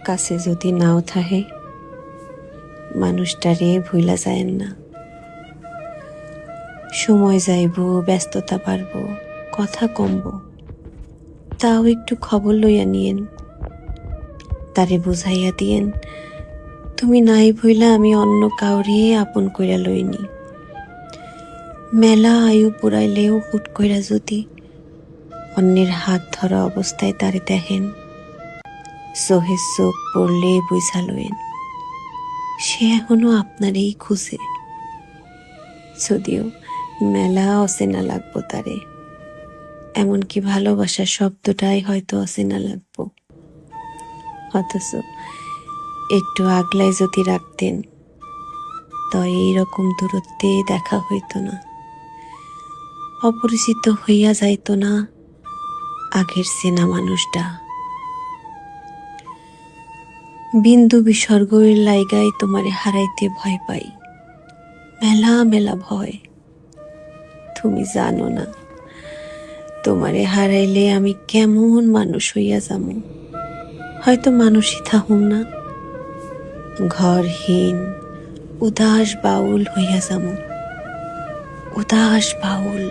কাছে যদি নাও থাহে মানুষটারে ভুলা যায়েন না। সময় যাইব, ব্যস্ততা বাড়ব, কথা কমব, তাও একটু খবর লইয়া নিয়েন। তারে বুঝাইয়া দিয়েন তুমি নাই ভইলা আমি অন্য কাউরে আপন কইরা লইনি। মেলা আয়ু পুরাইলেও হুট কইরা যদি অন্যের হাত ধরা অবস্থায় তারে দেখেন, চোখে চোখ পড়লে বুঝা লইন সে এখনো আপনারই খুঁজে। যদিও মেলা অচেনা লাগবো তারে, এমনকি ভালোবাসার শব্দটাই হয়তো অচেনা লাগবো। অথচ একটু আগলায় যদি রাখতেন তো এইরকম দূরত্বে দেখা হইতো না, অপরিচিত হইয়া যাইতো না আগের চেনা মানুষটা। বিন্দু বিসর্গের লাইগায় তোমারে হারাইতে ভয় পাই, মেলা মেলা ভয়। তুমি জানো না তোমারে হারাইলে আমি কেমন মানুষ হইয়া যামু। হয়তো মানুষই থাকুম না, ঘরহীন উদাস বাউল হইয়া যামু। উদাস বাউল।